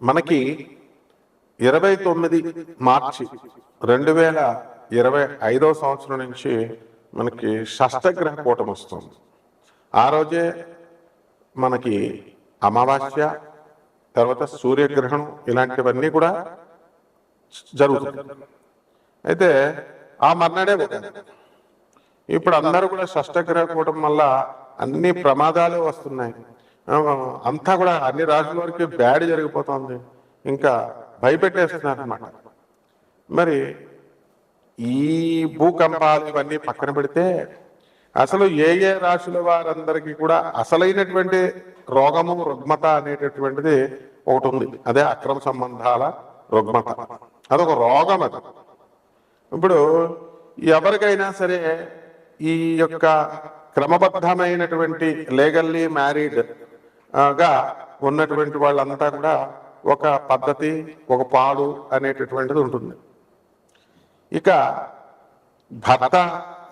మనకి 29 మార్చి 2025 సంవత్సరం నుంచి మనకి షష్టగ్రహ కూటమి వస్తుంది. ఆ రోజే మనకి అమావాస్య, తర్వాత సూర్యగ్రహణం ఇలాంటివన్నీ కూడా జరుగుతుంది. అయితే ఆ మర్నాడే ఇప్పుడు అందరూ కూడా షష్టగ్రహ కూటమి వల్ల అన్ని ప్రమాదాలు వస్తున్నాయి. అంతా కూడా అన్ని రాష్ట్రాల వరకు బ్యాడ్ జరిగిపోతుంది. ఇంకా భయపెట్టేస్తున్నారు అన్నమాట. మరి ఈ భూకంపాలు ఇవన్నీ పక్కన పెడితే అసలు ఏ ఏ రాశుల వారందరికీ కూడా అసలైనటువంటి రోగము రుగ్మత అనేటటువంటిది ఒకటి ఉంది. అదే అక్రమ సంబంధాల రుగ్మత. అదొక రోగం. అది ఇప్పుడు ఎవరికైనా సరే ఈ యొక్క క్రమబద్ధమైనటువంటి లీగల్లీ మ్యారీడ్ గా ఉన్నటువంటి వాళ్ళంతా కూడా ఒక పద్ధతి, ఒక పాడు అనేటటువంటిది ఉంటుంది. ఇక భర్త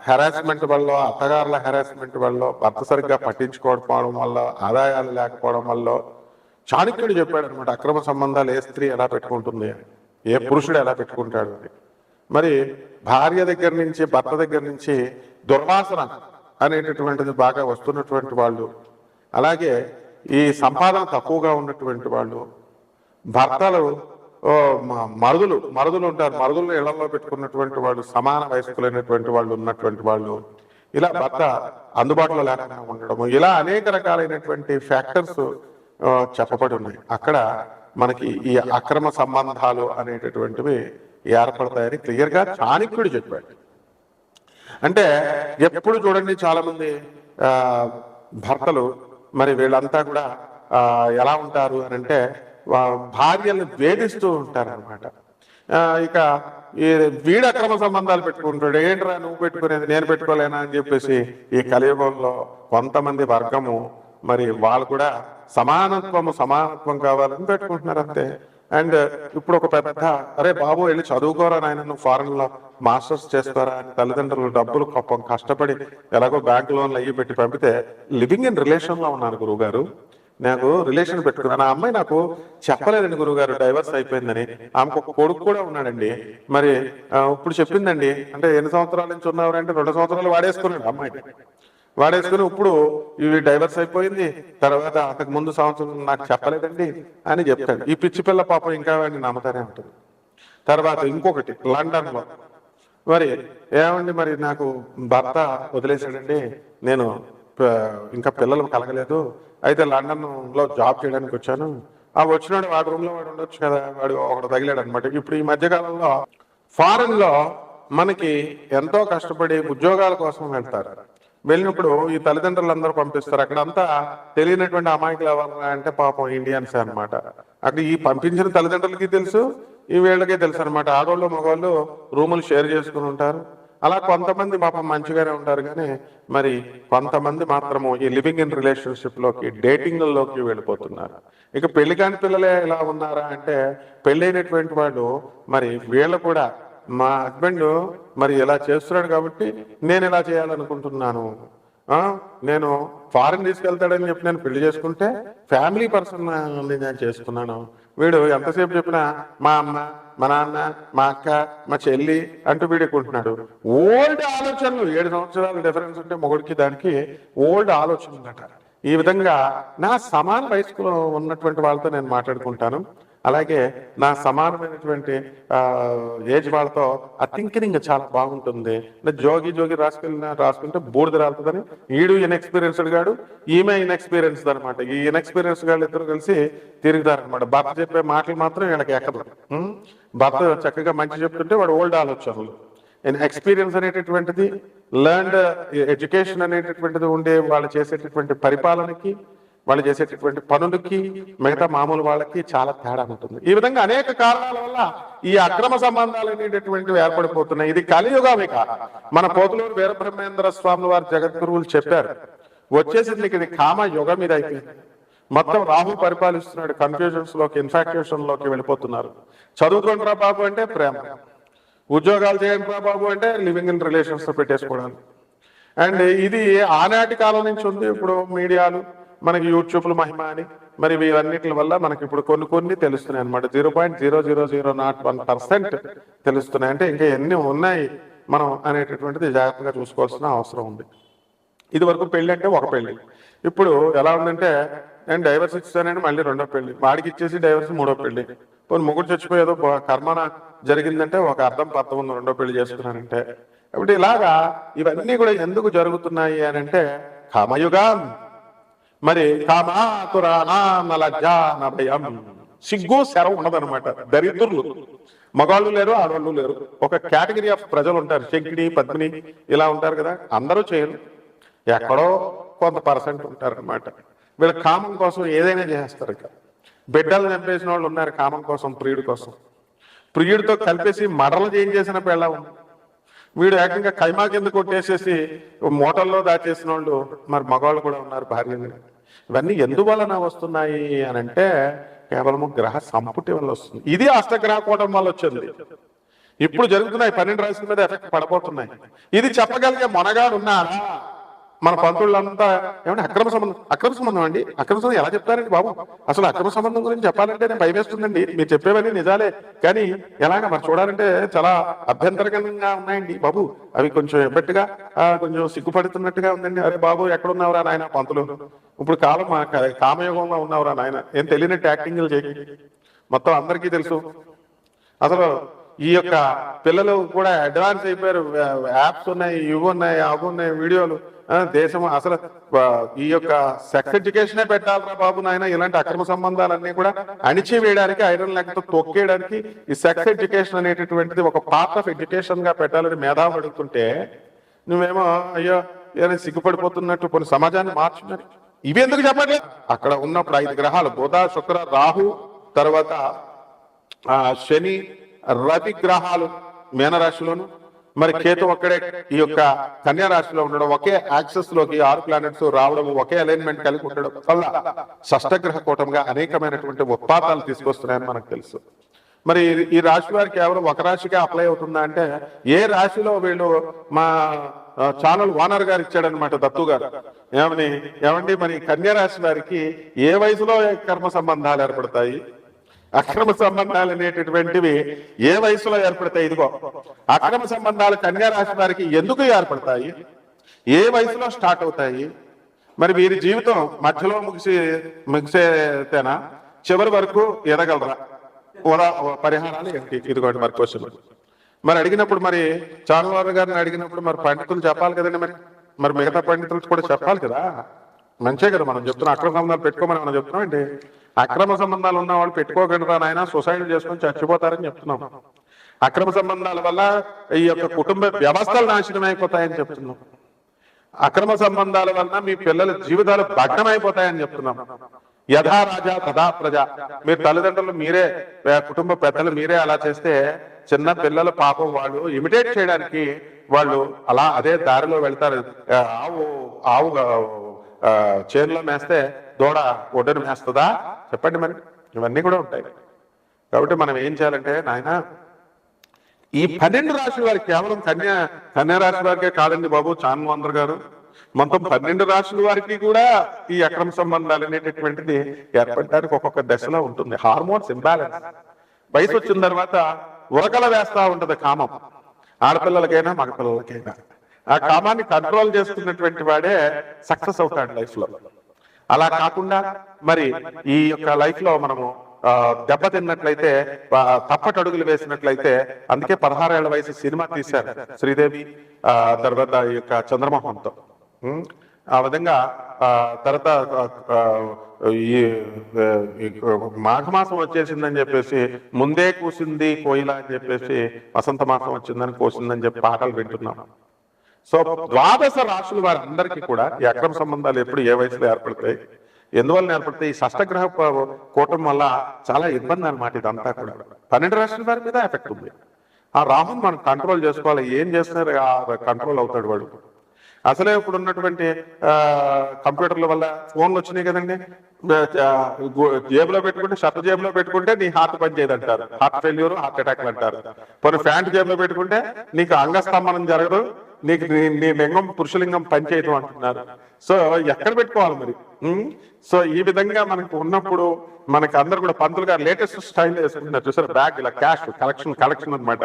హెరాస్మెంట్ వల్ల, అత్తగారుల హెరాస్మెంట్ వల్ల, భర్త సరిగ్గా పట్టించుకోకపోవడం వల్ల, ఆదాయాలు లేకపోవడం వల్ల చాణక్యుడు చెప్పాడు అనమాట, అక్రమ సంబంధాలు ఏ స్త్రీ ఎలా పెట్టుకుంటుంది అని, ఏ పురుషుడు ఎలా పెట్టుకుంటాడు అని. మరి భార్య దగ్గర నుంచి, భర్త దగ్గర నుంచి దుర్వాసన అనేటటువంటిది బాగా వస్తున్నటువంటి వాళ్ళు, అలాగే ఈ సంపాదన తక్కువగా ఉన్నటువంటి వాళ్ళు, భర్తలు మరుదులు ఉంటారు, మరుదులు ఇళ్లలో పెట్టుకున్నటువంటి వాళ్ళు, సమాన వయస్కులైనటువంటి వాళ్ళు ఉన్నటువంటి వాళ్ళు, ఇలా భర్త అందుబాటులో లేకుండా ఉండడము, ఇలా అనేక రకాలైనటువంటి ఫ్యాక్టర్స్ చెప్పబడి ఉన్నాయి. అక్కడ మనకి ఈ అక్రమ సంబంధాలు అనేటటువంటివి ఏర్పడతాయని క్లియర్గా చాణక్యుడు చెప్పాడు. అంటే ఎప్పుడు చూడండి, చాలా మంది భర్తలు మరి వీళ్ళంతా కూడా ఎలా ఉంటారు అని అంటే భార్యలను వేధిస్తూ ఉంటారు అనమాట. ఇక ఈ వీడు అక్రమ సంబంధాలు పెట్టుకుంటాడు, ఏంట్రా నువ్వు పెట్టుకునేది నేను పెట్టుకోలేనా అని చెప్పేసి ఈ కలియుగంలో కొంతమంది వర్గము మరి వాళ్ళు కూడా సమానత్వం కావాలని పెట్టుకుంటున్నారు అంతే. అండ్ ఇప్పుడు ఒక పెద్ద, అరే బాబు వెళ్ళి చదువుకోరా నాయన, నువ్వు ఫారెన్ లో మాస్టర్స్ చేసుకోరా అని తల్లిదండ్రులు డబ్బులు కష్టపడి ఎలాగో బ్యాంక్ లోన్లు అయ్యి పెట్టి పంపితే లివింగ్ ఇన్ రిలేషన్ లో ఉన్నాను గురువు గారు, నాకు రిలేషన్ పెట్టుకున్నాను, ఆ అమ్మాయి నాకు చెప్పలేదండి గురువు గారు డైవర్స్ అయిపోయిందని, ఆమెకు ఒక కొడుకు కూడా ఉన్నాడండి, మరి ఇప్పుడు చెప్పిందండి, అంటే ఎన్ని సంవత్సరాల నుంచి ఉన్నవారంటే 2 సంవత్సరాలు వాడేసుకున్నాడు అమ్మాయి, వాడేసుకుని ఇప్పుడు ఇవి డైవర్స్ అయిపోయింది, తర్వాత అంతకు ముందు సంవత్సరం నాకు చెప్పలేదండి అని చెప్తాడు. ఈ పిచ్చి పిల్ల పాపం ఇంకా వాడిని నమ్మతానే ఉంటుంది. తర్వాత ఇంకొకటి లండన్ లో, మరి ఏమండి మరి నాకు భర్త వదిలేశాడండి, నేను ఇంకా పిల్లలు కలగలేదు, అయితే లండన్ లో జాబ్ చేయడానికి వచ్చాను, ఆ వచ్చినాడు వాడి రూమ్ లో వాడు ఉండొచ్చు కదా, వాడు ఒకడు తగిలాడు అనమాట. ఇప్పుడు ఈ మధ్యకాలంలో ఫారెన్ లో మనకి ఎంతో కష్టపడి ఉద్యోగాల కోసం వెళ్తారు. వెళ్ళినప్పుడు ఈ తల్లిదండ్రులందరూ పంపిస్తారు, అక్కడంతా తెలియనటువంటి అమాయకులు ఎవరు అంటే పాపం ఇండియన్స్ అనమాట. అక్కడ ఈ పంపించిన తల్లిదండ్రులకి తెలుసు, ఈ వీళ్ళకే తెలుసు అనమాట. ఆడవాళ్ళు మగవాళ్ళు రూములు షేర్ చేసుకుని ఉంటారు. అలా కొంతమంది పాపం మంచిగానే ఉంటారు, కానీ మరి కొంతమంది మాత్రము ఈ లివింగ్ ఇన్ రిలేషన్షిప్ లోకి, డేటింగ్ లోకి వెళ్ళిపోతున్నారు. ఇక పెళ్లి కాని పిల్లలే ఎలా ఉన్నారా అంటే, పెళ్ళైనటువంటి వాళ్ళు మరి వీళ్ళు కూడా మా హస్బెండ్ మరి ఇలా చేస్తున్నాడు కాబట్టి నేను ఇలా చేయాలనుకుంటున్నాను, నేను ఫారెన్ తీసుకెళ్తాడని చెప్పి నేను పెళ్లి చేసుకుంటే ఫ్యామిలీ పర్సన్ నేను చేసుకున్నాను, వీడు ఎంతసేపు చెప్పినా మా అమ్మ, మా నాన్న, మా అక్క, మా చెల్లి అంటూ వీడుకుంటున్నాడు. ఓల్డ్ ఆలోచనలు, 7 సంవత్సరాల డిఫరెన్స్ ఉంటే మొగుడికి దానికి ఓల్డ్ ఆలోచనలు అంట. ఈ విధంగా నా సమాన వయస్కులో ఉన్నటువంటి వాళ్ళతో నేను మాట్లాడుకుంటాను, అలాగే నా సమానమైనటువంటి ఏజ్ వాళ్ళతో ఆ థింకింగ్ చాలా బాగుంటుంది. జోగి రాసుకుంటే బూడిద రాలుతుందని, ఈడు ఇన్ఎక్స్పీరియన్స్డ్ గాడు, ఈమె ఇన్ఎక్స్పీరియన్స్డ్ అనమాట. ఈ ఇన్ఎక్స్పీరియన్స్ గాళ్ళు ఇద్దరు కలిసి తిరుగుతారనమాట. భర్త చెప్పే మాటలు మాత్రం వీళ్ళకి ఎక్కదు. భర్త చక్కగా మంచి చెప్తుంటే వాడు ఓల్డ్ ఆలోచనలు. ఎక్స్పీరియన్స్ అనేటటువంటిది, లర్న్డ్ ఎడ్యుకేషన్ అనేటటువంటిది ఉండే వాళ్ళు చేసేటటువంటి పరిపాలనకి, వాళ్ళు చేసేటటువంటి పనులకి మిగతా మామూలు వాళ్ళకి చాలా తేడా ఉంటుంది. ఈ విధంగా అనేక కారణాల వల్ల ఈ అక్రమ సంబంధాలు అనేటటువంటివి ఏర్పడిపోతున్నాయి. ఇది కలియుగమిక. మన పోతులూరు వీరబ్రహ్మేంద్ర స్వామి వారి జగద్గురువులు చెప్పారు, వచ్చేసింది ఇది కామ యుగం మీద అయిపోయింది. మొత్తం రాహు పరిపాలిస్తున్నాడు, కన్ఫ్యూజన్స్ లోకి, ఇన్ఫాక్చుయేషన్ లోకి వెళ్ళిపోతున్నారు. చదువుకోండి రా బాబు అంటే ప్రేమ, ఉద్యోగాలు చేయండి రా బాబు అంటే లివింగ్ ఇన్ రిలేషన్స్ పెట్టేసుకోవడానికి. అండ్ ఇది ఆనాటి కాలం నుంచి ఉంది. ఇప్పుడు మీడియాలు మనకి యూట్యూబ్లు మహిమ అని మరి ఇవన్నిటి వల్ల మనకి ఇప్పుడు కొన్ని తెలుస్తున్నాయి అనమాట. 0.0001% తెలుస్తున్నాయి. అంటే ఇంకా ఎన్ని ఉన్నాయి మనం అనేటటువంటిది జాగ్రత్తగా చూసుకోవాల్సిన అవసరం ఉంది. ఇది వరకు పెళ్లి అంటే ఒక పెళ్లి, ఇప్పుడు ఎలా ఉందంటే నేను డైవర్స్ ఇచ్చానని మళ్ళీ రెండో పెళ్లి, వాడికి ఇచ్చేసి డైవర్స్ మూడో పెళ్లి, కొన్ని ముగ్గురు చచ్చిపోయేదో కర్మన జరిగిందంటే ఒక అర్థం పర్థం ఉంది రెండో పెళ్లి చేసుకున్నానంటే. కాబట్టి ఇలాగా ఇవన్నీ కూడా ఎందుకు జరుగుతున్నాయి అని అంటే కామయుగం, మరి కామాతురానాలజ్జానభయం, సిగ్గు శరం ఉండదనమాట. దరిద్రులు మగాళ్ళు లేరు, ఆడవాళ్ళు లేరు, ఒక కేటగిరీ ఆఫ్ ప్రజలు ఉంటారు. శంకిని పద్మిని ఇలా ఉంటారు కదా, అందరూ చేయరు, ఎక్కడో కొంత పర్సెంట్ ఉంటారు అనమాట. వీళ్ళ కామం కోసం ఏదైనా చేస్తారు. ఇక బిడ్డలు చంపేసిన వాళ్ళు ఉన్నారు కామం కోసం, ప్రియుడి కోసం. ప్రియుడితో కలిపేసి మడలు చేయించేసిన పిల్ల ఉంది. వీడు ఏకంగా కైమా కింద కొట్టేసేసి మూటల్లో దాచేసిన వాళ్ళు మరి మగవాళ్ళు కూడా ఉన్నారు, భార్యని. ఇవన్నీ ఎందువలన వస్తున్నాయి అని అంటే కేవలము గ్రహ సంపుటి వల్ల వస్తుంది. ఇది అష్టగ్రహ కూటం వల్ల వచ్చింది. ఇప్పుడు జరుగుతున్నాయి 12 రాశుల మీద ఎఫెక్ట్ పడబోతున్నాయి. ఇది చెప్పగలిగే మొనగాడు ఉన్నారా? మన పంతుళ్ళంతా ఏమంటే అక్రమ సంబంధం అండి, అక్రమ సంబంధం ఎలా చెప్తారండి బాబు? అసలు అక్రమ సంబంధం గురించి చెప్పాలంటే నేను భయమేస్తుందండి. మీరు చెప్పేవన్నీ నిజాలే, కానీ ఎలాగ మరి చూడాలంటే చాలా అభ్యంతరకరంగా ఉన్నాయండి బాబు. అవి కొంచెం ఎబ్బట్టుగా కొంచెం సిగ్గుపడుతున్నట్టుగా ఉందండి. అరే బాబు ఎక్కడున్నావురా నాయన పంతులు, ఇప్పుడు కామయోగంలో ఉన్నావురా నాయన, ఏం తెలియనట్టు యాక్టింగ్లు చేయి. మొత్తం అందరికీ తెలుసు. అసలు ఈ యొక్క పిల్లలు కూడా అడ్వాన్స్ అయిపోయారు. యాప్స్ ఉన్నాయి, ఇవి ఉన్నాయి, అవి ఉన్నాయి, వీడియోలు. దేశం అసలు ఈ యొక్క సెక్స్ ఎడ్యుకేషనే పెట్టాలరా బాబు నాయన. ఇలాంటి అక్రమ సంబంధాలన్నీ కూడా అణిచివేయడానికి, ఐరన్ లెక్కతో తొక్కేయడానికి ఈ సెక్స్ ఎడ్యుకేషన్ అనేటటువంటిది ఒక పార్ట్ ఆఫ్ ఎడ్యుకేషన్ గా పెట్టాలని మేధావులు అడుగుతుంటే నువ్వేమో అయ్యో ఏదైనా సిగ్గుపడిపోతున్నట్టు కొన్ని సమాజాన్ని మార్చున్నారు. ఇవి ఎందుకు చెప్పట్లేదు? అక్కడ ఉన్నప్పుడు 5 గ్రహాలు బుధ, శుక్ర, రాహు, తర్వాత శని, రవి గ్రహాలు మీనరాశిలోను, మరి కేతు ఒక్కడే ఈ యొక్క కన్యా రాశిలో ఉండడం, ఒకే యాక్సెస్ లోకి 6 ప్లానెట్స్ రావడం, ఒకే అలైన్మెంట్ కలిగి ఉండడం వల్ల షష్టగ్రహ కూటంగా అనేకమైనటువంటి ఉత్పాతాలు తీసుకొస్తున్నాయని మనకు తెలుసు. మరి ఈ రాశి వారికి కేవలం ఒక రాశికే అప్లై అవుతుందా అంటే, ఏ రాశిలో వీళ్ళు మా ఛానల్ ఓనర్ గారు ఇచ్చాడనమాట, దత్తు గారు. ఏమండి మరి కన్యా రాశి వారికి ఏ వయసులో కర్మ సంబంధాలు ఏర్పడతాయి, అక్రమ సంబంధాలు అనేటటువంటివి ఏ వయసులో ఏర్పడతాయి? ఇదిగో అక్రమ సంబంధాలు కన్యా రాశి వారికి ఎందుకు ఏర్పడతాయి, ఏ వయసులో స్టార్ట్ అవుతాయి, మరి వీరి జీవితం మధ్యలో ముగిసేతేనా, చివరి వరకు ఎదగలరా, పరిహారాలు ఏంటి? ఇదిగోండి మరి క్వశ్చన్. మరి అడిగినప్పుడు మరి చారువారు గారిని అడిగినప్పుడు మరి పండితులు చెప్పాలి కదండి. మరి మిగతా పండితులు కూడా చెప్పాలి కదా. మంచే కదా మనం చెప్తున్నాం, అక్రమ సంబంధాలు పెట్టుకోమని మనం చెప్తున్నాం అంటే. అక్రమ సంబంధాలు ఉన్న వాళ్ళు పెట్టుకోగలరా నాయన, సొసైటీ చేసుకొని చచ్చిపోతారని చెప్తున్నాం. అక్రమ సంబంధాల వల్ల ఈ యొక్క కుటుంబ వ్యవస్థలు నాశనం అయిపోతాయని చెప్తున్నాం. అక్రమ సంబంధాల వలన మీ పిల్లల జీవితాలు భగ్నమైపోతాయని చెప్తున్నాం. యథా రాజా తథా ప్రజ. మీరు తల్లిదండ్రులు మీరే, కుటుంబ పెద్దలు మీరే అలా చేస్తే చిన్న పిల్లల పాపం వాళ్ళు ఇమిటేట్ చేయడానికి వాళ్ళు అలా అదే దారిలో వెళ్తారు. ఆవు చేనులో మేస్తే దూడ ఒడ్డును మేస్తుందా చెప్పండి? మరి ఇవన్నీ కూడా ఉంటాయి. కాబట్టి మనం ఏం చేయాలంటే నాయన, ఈ 12 రాశుల వారికి, కేవలం కన్యా రాశి వారికే కాదండి బాబు చాన్వాందర్ గారు, మొత్తం 12 రాశుల వారికి కూడా ఈ అక్రమ సంబంధాలు అనేటటువంటిది ఏర్పడడానికి ఒక్కొక్క దశలో ఉంటుంది. Hormones imbalance. వయసు వచ్చిన తర్వాత ఉరకల వేస్తా ఉంటది కామం, ఆడపిల్లలకైనా మగపిల్లలకైనా. ఆ కామాన్ని కంట్రోల్ చేసుకున్నటువంటి వాడే సక్సెస్ అవుతాడు లైఫ్ లో. అలా కాకుండా మరి ఈ యొక్క లైఫ్ లో మనము దెబ్బతిన్నట్లయితే, తప్పటడుగులు వేసినట్లయితే, అందుకే 16 ఏళ్ల వయసు సినిమా తీశారు శ్రీదేవి, తర్వాత ఈ యొక్క చంద్రమోహన్తో. ఆ విధంగా తర్వాత ఈ మాఘమాసం వచ్చేసిందని చెప్పేసి ముందే కూసింది కోయిల అని చెప్పేసి, వసంత మాసం వచ్చిందని కోసిందని చెప్పి పాటలు వింటున్నాం. సో 12 రాశుల వారి అందరికీ కూడా ఈ అక్రమ సంబంధాలు ఎప్పుడు ఏ వయసులో ఏర్పడతాయి, ఎందువల్ల ఏర్పడతాయి? ఈ షష్టగ్రహ కూటం వల్ల చాలా ఇబ్బంది అనమాట. ఇదంతా కూడా 12 రాశుల వారి మీద ఎఫెక్ట్ ఉంది. ఆ రాహుని మనం కంట్రోల్ చేసుకోవాలి. ఏం చేస్తున్నారు కంట్రోల్ అవుతాడు వాడు. అసలే ఇప్పుడు ఉన్నటువంటి కంప్యూటర్ల వల్ల ఫోన్లు వచ్చినాయి కదండి. జేబులో పెట్టుకుంటే, షర్ట్ జేబులో పెట్టుకుంటే నీ హార్ట్ పని చేయదంటారు, హార్ట్ ఫెయిల్యూర్, హార్ట్ అటాక్లు అంటారు. కొన్ని ప్యాంట్ జేబులో పెట్టుకుంటే నీకు అంగస్తంభనం జరగదు, నీకు నీ లింగం పురుషలింగం పనిచేయదు అంటున్నారు. సో ఎక్కడ పెట్టుకోవాలి మరి? సో ఈ విధంగా మనకు ఉన్నప్పుడు మనకి అందరు కూడా పంతులు గారు లేటెస్ట్ స్టైల్ వేసుకుంటున్నారు చూసారు, బ్యాగ్ ఇలా క్యాష్ కలెక్షన్ అనమాట.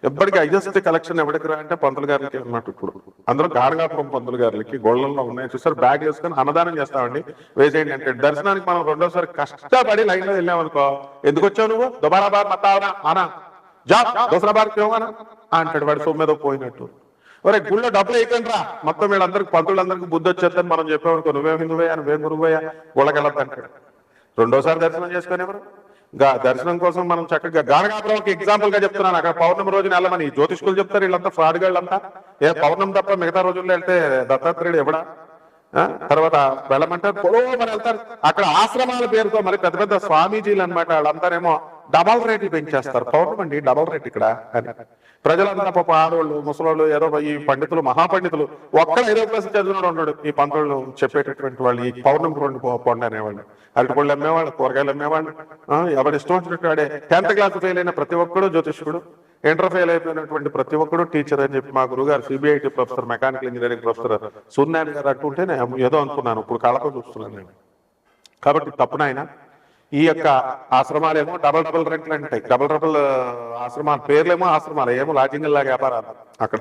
ఎప్పటికీ హైయెస్ట్ కలెక్షన్ ఎవరికి రా అంటే పంతులు గారికి అనమాట. ఇప్పుడు అందరూ గానగాపురం పంతులు గారికి గోళ్ళల్లో ఉన్నాయి చూసారు, బ్యాగ్ వేసుకొని అన్నదానం చేస్తామండి వేసేయండి అంటే. దర్శనానికి మనం రెండోసారి కష్టపడి లైన్ లో వెళ్ళామనుకో, ఎందుకు వచ్చావు నువ్వు, దుబారా బార్ మతావనా ఆనా జా దోసరా బార్ క్యోనా అంటాడు వాడు సొమ్మెదో పోయినట్టు. ఒరే గుళ్ళో డబ్బులు అయిపోయింది రా, మొత్తం వీళ్ళందరికి పంతులందరికీ బుద్ధి వచ్చేద్దని మనం చెప్పామనుకో, నువ్వేం హిందువయ్యా నువ్వేం గురువయ్యా గుళ్ళకెళ్ళద్దు అంటాడు. రెండోసారి దర్శనం చేసుకొని ఎవరు దర్శనం కోసం మనం చక్కగా గానగాపురంకి ఎగ్జాంపుల్ గా చెప్తున్నాను. అక్కడ పౌర్ణమి రోజున వెళ్ళమని జ్యోతిష్కులు చెప్తారు, వీళ్ళంతా ఫ్రాడ్ గాళ్ళంతా. పౌర్ణమి తప్ప మిగతా రోజుల్లో వెళ్తే దత్తాత్రేయుడు ఎవడా తర్వాత వెళ్ళమంటారు పొడవమని వెళ్తారు. అక్కడ ఆశ్రమాల పేరుతో మరి పెద్ద పెద్ద స్వామీజీలు అనమాట, వాళ్ళంతారేమో డబల్ రేట్లు పెంచేస్తారు. పౌర్ణమి అండి డబల్ రేట్ ఇక్కడ అని. ప్రజలంతా పాప ఆడవాళ్ళు ముసలోళ్ళు ఏదో ఈ పండితులు మహాపండితులు ఒక్కడ 5వ క్లాస్ చదివినాడు ఉన్నాడు. ఈ పంతులు చెప్పేటటువంటి వాళ్ళు ఈ పౌర్ణమి రెండు పొండి అనేవాళ్ళు, అరటిపళ్ళు అమ్మేవాళ్ళు, కూరగాయలు అమ్మేవాళ్ళు, ఎవరు ఇష్టం వచ్చినట్టు వాడే. 10th క్లాస్ ఫెయిల్ అయిన ప్రతి ఒక్కడు జ్యోతిష్కుడు, ఇంటర్ ఫెయిల్ అయిపోయినటువంటి ప్రతి ఒక్కడు టీచర్ అని చెప్పి మా గురుగారు CBIT professor, mechanical engineering professor Suryanarayana గారు అంటుంటే ఏదో అనుకున్నాను, ఇప్పుడు కళ్ళతో చూస్తున్నాను నేను. కాబట్టి తప్పునైనా ఈ యొక్క ఆశ్రమాలేమో డబల్ రెంట్లు అంటాయి, డబల్ ఆశ్రమాల పేర్లేమో ఆశ్రమాలు, ఏమో లాడ్జింగ్ లాగా వ్యాపారాలు. అక్కడ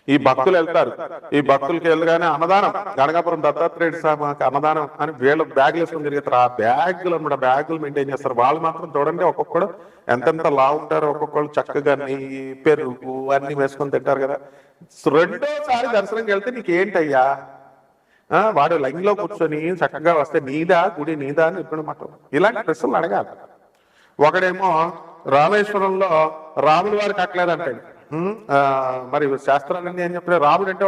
ఈ భక్తులు వెళ్తారు, ఈ భక్తులకి వెళ్ళగానే అన్నదానం, గణగాపురం దత్తాత్రేయుడు స్వామికి అన్నదానం అని వీళ్ళు బ్యాగులు వేసుకొని తిరుగుతారు. ఆ బ్యాగులు అనమాట, బ్యాగులు మెయింటైన్ చేస్తారు. వాళ్ళు మాత్రం చూడండి ఒక్కొక్కడు ఎంతెంత లా ఉంటారో, ఒక్కొక్కళ్ళు చక్కగా నెయ్యి పెరుగు అన్ని వేసుకొని తింటారు కదా. రెండోసారి దర్శనంకి వెళ్తే నీకేంటయ్యా, వాడు లైన్ లో కూర్చొని చక్కగా వస్తే నీదా గుడి నీదా అని ఇప్పుడు మాట ఇలాంటి ప్రశ్నలు అడగాలి. ఒకడేమో రామేశ్వరంలో రాముడు వారికి అక్కలేదంటాడు. మరి శాస్త్రాలన్నీ ఏం చెప్పిన, రాముడు అంటే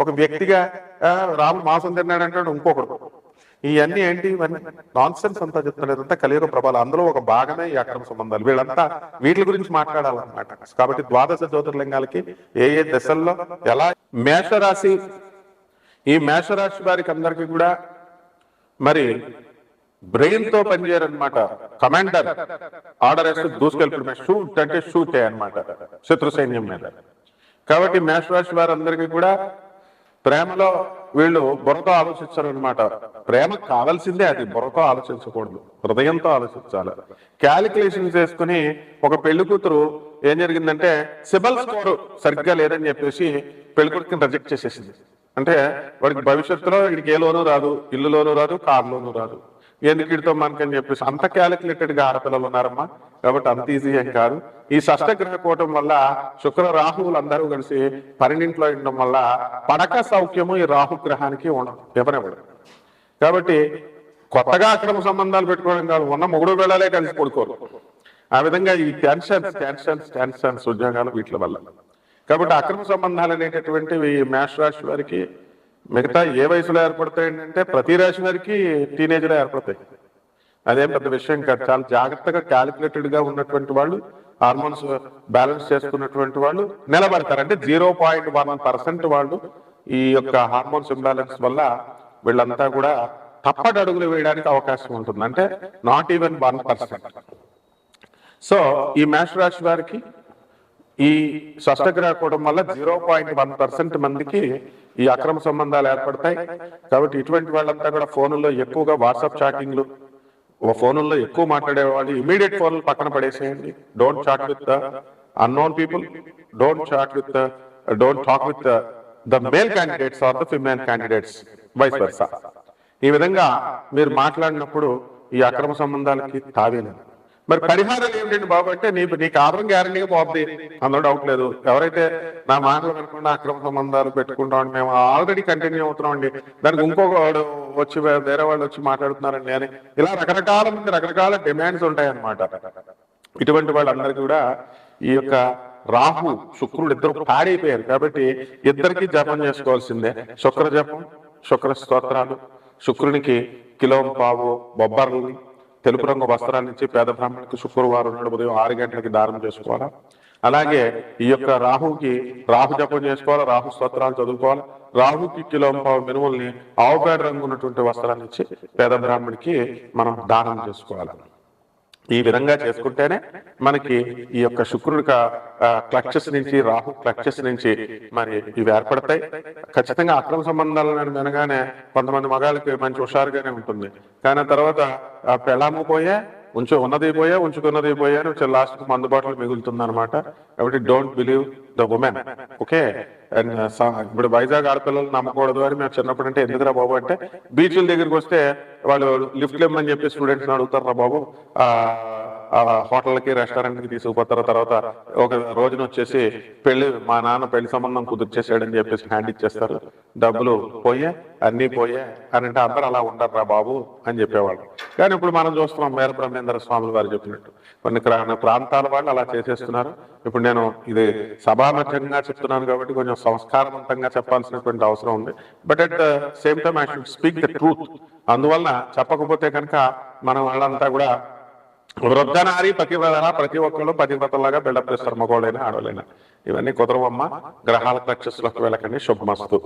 ఒక వ్యక్తిగా రాముడు మాంసం తిన్నాడంటాడు ఇంకొకడు. ఇవన్నీ ఏంటి, ఇవన్నీ నాన్ సెన్స్ అంతా చెప్తాడు. ఇదంతా కలియుగ ప్రభావం, అందులో ఒక భాగమే ఈ అక్రమ సంబంధాలు. వీళ్ళంతా వీటి గురించి మాట్లాడాలన్నమాట. కాబట్టి ద్వాదశ జ్యోతిర్లింగాలకి ఏ ఏ దశల్లో ఎలా. మేషరాశి, ఈ మేషరాశి వారికి అందరికీ కూడా మరి బ్రెయిన్ తో పనిచేయరనమాట. కమాండర్ ఆర్డర్ వేస్తే దూసుకెళ్ళిపోయి షూట్ అంటే షూట్ అనమాట శత్రు సైన్యం మీద. కాబట్టి మేషరాశి వారందరికీ కూడా ప్రేమలో వీళ్ళు బుర్రతో ఆలోచించారు అనమాట. ప్రేమ కావాల్సిందే అది, బుర్రతో ఆలోచించకూడదు, హృదయంతో ఆలోచించాలి. క్యాలిక్యులేషన్స్ వేసుకుని ఒక పెళ్లి కూతురు ఏం జరిగిందంటే సిబల్ స్కోర్ సరిగ్గా లేదని చెప్పేసి పెళ్లి కొడుకుని రిజెక్ట్ చేసేసింది. అంటే వాడికి భవిష్యత్తులో వీడికి ఏ లోను రాదు, ఇల్లు లోను రాదు, కారు లోను రాదు, ఎందుకు వీడితో మనకని చెప్పేసి. అంత క్యాలిక్యులేటెడ్ గా ఆడపిల్లలు ఉన్నారమ్మా. కాబట్టి అంత ఈజీ ఏం కాదు. ఈ షష్టగ్రహ కూటం వల్ల శుక్ర రాహువులు అందరూ కలిసి పన్నెండింట్లో ఉండడం వల్ల పడక సౌఖ్యము ఈ రాహు గ్రహానికి ఉండదు, ఎవరెవడు. కాబట్టి కొత్తగా అక్రమ సంబంధాలు పెట్టుకోవడం కాదు, ఉన్న మొగుడు వేళలే కలిసి పడుకోరు. ఆ విధంగా ఈ టెన్షన్స్ ఉద్యోగాలు వీటి వల్ల. కాబట్టి అక్రమ సంబంధాలు అనేటటువంటివి మేషరాశి వారికి మిగతా ఏ వయసులో ఏర్పడతాయి అంటే ప్రతి రాశి వారికి టీనేజ్లో ఏర్పడతాయి. అదేం పెద్ద విషయం కాదు. చాలా జాగ్రత్తగా క్యాలిక్యులేటెడ్ గా ఉన్నటువంటి వాళ్ళు, హార్మోన్స్ బ్యాలెన్స్ చేసుకున్నటువంటి వాళ్ళు నిలబడతారు. అంటే 0.1% వాళ్ళు ఈ యొక్క హార్మోన్స్ ఇంబ్యాలెన్స్ వల్ల వీళ్ళంతా కూడా తప్పటి అడుగులు వేయడానికి అవకాశం ఉంటుంది. అంటే నాట్ ఈవెన్ 1%. సో ఈ మేషరాశి వారికి ఈ షష్టగ్రహ కూటం వల్ల 0.1% మందికి ఈ అక్రమ సంబంధాలు ఏర్పడతాయి. కాబట్టి ఇటువంటి వాళ్ళంతా కూడా ఫోన్లో ఎక్కువగా వాట్సాప్ చాటింగ్లు, ఫోన్లో ఎక్కువ మాట్లాడేవాళ్ళు ఇమీడియట్ ఫోన్లు పక్కన పడేసేయండి. Don't chat with the unknown people, don't talk with the male candidates or the female candidates, vice versa. ఈ విధంగా మీరు మాట్లాడినప్పుడు ఈ అక్రమ సంబంధాలకి తావేలేదు. మరి పరిహారాలు ఏమిటండి బాబు అంటే, నీకు ఆధారం గ్యారంటీగా పోద్ది, అందులో డౌట్ లేదు. ఎవరైతే నా మాటలు వినకుండా అక్రమ సంబంధాలు పెట్టుకుంటామని మేము ఆల్రెడీ కంటిన్యూ అవుతున్నామండి, దానికి ఇంకొక వాడు వచ్చి వేరే వాళ్ళు వచ్చి మాట్లాడుతున్నారండి అని ఇలా రకరకాల మంది రకరకాల డిమాండ్స్ ఉంటాయన్నమాట. ఇటువంటి వాళ్ళందరికీ కూడా ఈ యొక్క రాహు శుక్రుడు ఇద్దరు పాడైపోయారు. కాబట్టి ఇద్దరికి జపం చేసుకోవాల్సిందే. శుక్ర జపం, శుక్ర స్తోత్రాలు, శుక్రునికి కిలోంపావు బొబ్బర్లు, తెలుపు రంగు వస్త్రాన్ని ఇచ్చి పేద బ్రాహ్మణునికి శుక్రవారం నాడు ఉదయం 6 గంటలకి దానం చేసుకోవాలా. అలాగే ఈ యొక్క రాహుకి రాహు జపం చేసుకోవాలి, రాహు స్తోత్రాలు చదువుకోవాలి. రాహుకి కిలోంపావు మినుముల్ని ఆవుపేడ రంగు ఉన్నటువంటి వస్త్రాన్ని ఇచ్చి పేద బ్రాహ్మణికి మనం దానం చేసుకోవాలి. ఈ విధంగా చేసుకుంటేనే మనకి ఈ యొక్క శుక్రుడి క్లచెస్ నుంచి, రాహు క్లచెస్ నుంచి మరి ఇవి ఏర్పడతాయి. ఖచ్చితంగా అక్రమ సంబంధాలు వినగానే కొంతమంది మగాళ్ళకి మంచి హుషారుగానే ఉంటుంది, కానీ ఆ తర్వాత పెళ్ళాము పోయే, ఉన్నది పోయా, ఉంచుకున్నది పోయా అని లాస్ట్ అందుబాటులో మిగులుతుంది అనమాట. కాబట్టి don't believe the women. Okay. And ఇప్పుడు వైజాగ్ ఆడపిల్లలు నమ్మకూడదు అని మేము చిన్నప్పుడు అంటే ఎందుకురా బాబు అంటే, బీచ్ల దగ్గరికి వస్తే వాళ్ళు లిఫ్ట్లు ఇమ్మని చెప్పి స్టూడెంట్స్ అడుగుతారా బాబు, హోటల్కి రెస్టారెంట్కి తీసుకుపోతారు. తర్వాత ఒక రోజున వచ్చేసి మా నాన్న పెళ్లి సంబంధం కుదిర్చేసాడని చెప్పేసి హ్యాండ్ ఇచ్చేస్తారు, డబ్బులు పోయే, అన్నీ పోయే అని అంటే అందరూ అలా ఉండరు రా బాబు అని చెప్పేవాళ్ళు. కానీ ఇప్పుడు మనం చూస్తున్నాం వీర బ్రహ్మేంద్ర స్వాములు వారు చెప్పినట్టు కొన్ని ప్రాంతాల వాళ్ళు అలా చేసేస్తున్నారు. ఇప్పుడు నేను ఇది సభామధ్యంగా చెప్తున్నాను కాబట్టి కొంచెం సంస్కారవంతంగా చెప్పాల్సినటువంటి అవసరం ఉంది. But at the same time I should speak the truth. అందువలన చెప్పకపోతే కనుక మనం వాళ్ళంతా కూడా వృద్ధనారి పతివ్రత, ప్రతి ఒక్కళ్ళు పతివ్రతలాగా బిల్డప్ చేస్తారు, మగవాళ్ళైనా ఆడవాళ్ళైనా. ఇవన్నీ కుదరవమ్మ. గ్రహాల క్లచెస్లోకి వెళ్ళకండి. శుభమస్తు.